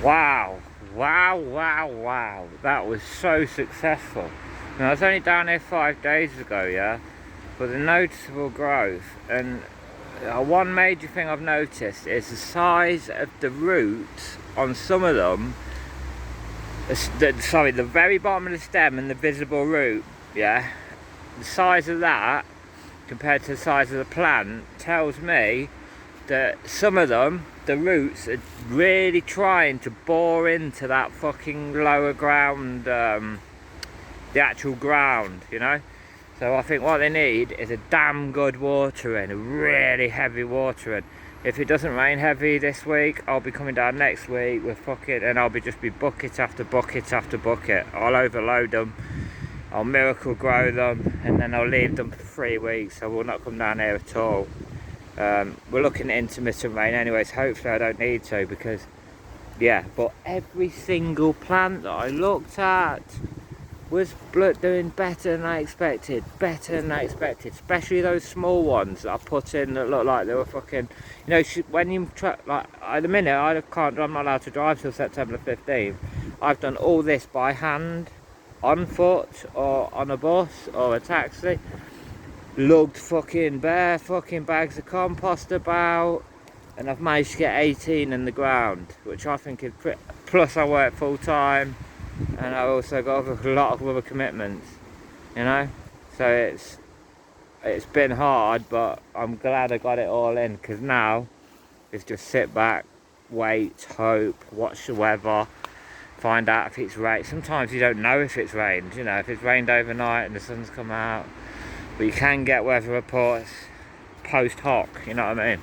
Wow, wow, wow, wow. That was so successful. Now, I was only down here 5 days ago, yeah? But the noticeable growth, and one major thing I've noticed is the size of the roots on some of them. Sorry, the very bottom of the stem and the visible root, yeah? The size of that compared to the size of the plant tells me that some of them, the roots, are really trying to bore into that fucking lower ground, the actual ground, you know. So I think what they need is a damn good watering, a really heavy watering. If it doesn't rain heavy this week, I'll be coming down next week with fucking, and I'll just be bucket after bucket after bucket. I'll overload them, I'll miracle grow them, and then I'll leave them for 3 weeks. So we'll not come down here at all. We're looking at intermittent rain anyway, so hopefully I don't need to, because yeah, but every single plant that I looked at was doing better than I expected, especially those small ones that I put in that looked like they were fucking, you know, when you try, like at the minute I'm not allowed to drive till September 15th. I've done all this by hand, on foot or on a bus or a taxi. Lugged fucking bare fucking bags of compost about, and I've managed to get 18 in the ground, which I think is plus I work full time, and I've also got a lot of other commitments, you know. So it's been hard, but I'm glad I got it all in, because now it's just sit back, wait, hope, watch the weather, find out if it's rained. Sometimes you don't know if it's rained, you know, if it's rained overnight and the sun's come out. But you can get weather reports post hoc, you know what I mean?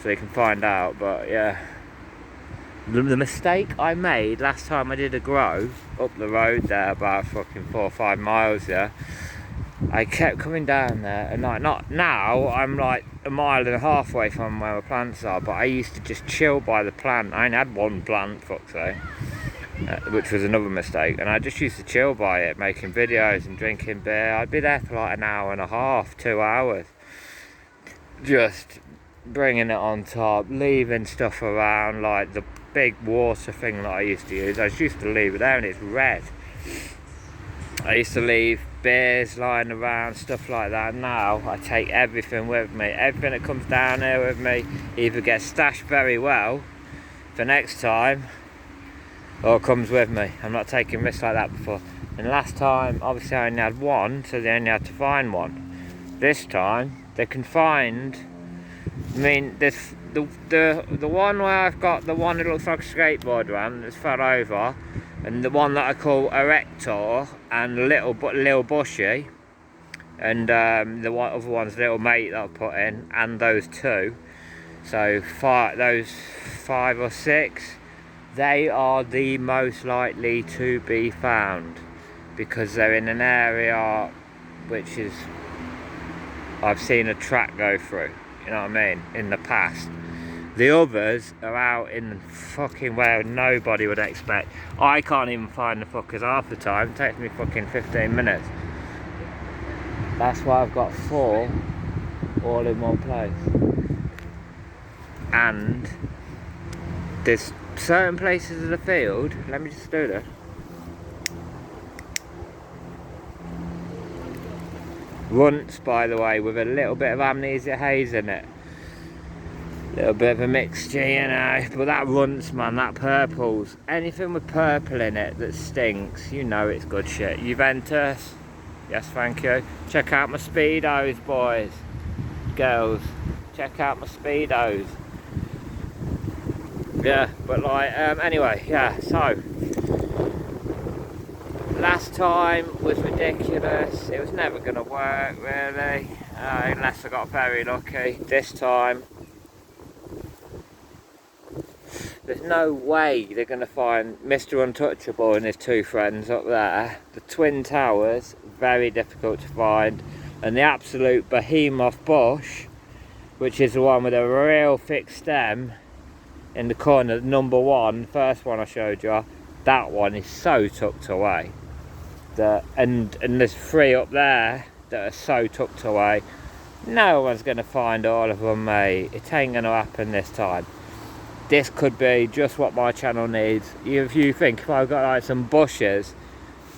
So you can find out. But yeah, the mistake I made last time I did a grow up the road there, about fucking 4 or 5 miles, yeah, I kept coming down there, and like, not now, I'm like 1.5 miles away from where my plants are, but I used to just chill by the plant. I only had one plant, fuck's sake. Which was another mistake, and I just used to chill by it, making videos and drinking beer. I'd be there for like 1.5 hours, 2 hours, just bringing it on top, leaving stuff around, like the big water thing that I used to use. I just used to leave it there, and it's red. I used to leave beers lying around, stuff like that. Now I take everything with me. Everything that comes down here with me either gets stashed very well for next time, or comes with me. I'm not taking risks like that before. And last time, obviously I only had one, so they only had to find one. This time, they can find, I mean, this, the one where I've got the one that looks like a skateboard ramp that's fell over, and the one that I call Erector, and Little Bushy, and the other one's Little Mate that I put in, and those two. So those 5 or 6, they are the most likely to be found, because they're in an area which is, I've seen a track go through, you know what I mean, in the past. The others are out in fucking where nobody would expect. I can't even find the fuckers half the time. It takes me fucking 15 minutes. That's why I've got 4 all in one place. And there's certain places of the field, let me just do this. Runts, by the way, with a little bit of amnesia haze in it. Little bit of a mixture, you know. But that runts, man, that purples. Anything with purple in it that stinks, you know it's good shit. Juventus, yes thank you. Check out my Speedos, boys, girls. Check out my Speedos. Yeah, but like, anyway, yeah, so last time was ridiculous. It was never going to work, really, unless I got very lucky. This time, there's no way they're going to find Mr. Untouchable and his 2 friends up there. The Twin Towers, very difficult to find. And the absolute behemoth bush, which is the one with a real thick stem, in the corner, number 1, first one I showed you, that one is so tucked away. And there's 3 up there that are so tucked away. No one's going to find all of them, mate. It ain't going to happen this time. this could be just what my channel needs. If you think if I've got like some bushes,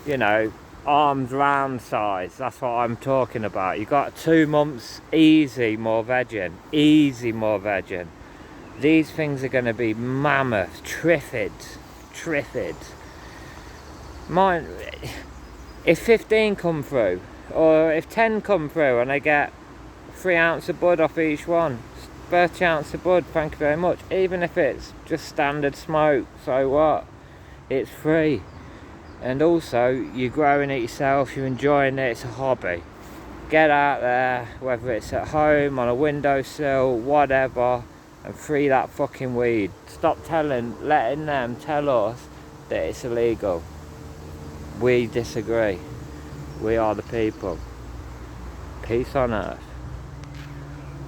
you know, arms round size, that's what I'm talking about. You got 2 months easy more vegging, easy more vegging. These things are going to be mammoth, triffids. Mine, if 15 come through, or if 10 come through and I get 3 ounces of bud off each one, 30 ounces of bud, thank you very much. Even if it's just standard smoke, so what? It's free. And also, you're growing it yourself, you're enjoying it, it's a hobby. Get out there, whether it's at home, on a windowsill, whatever, and free that fucking weed. Stop letting them tell us that it's illegal. We disagree. We are the people. Peace on earth.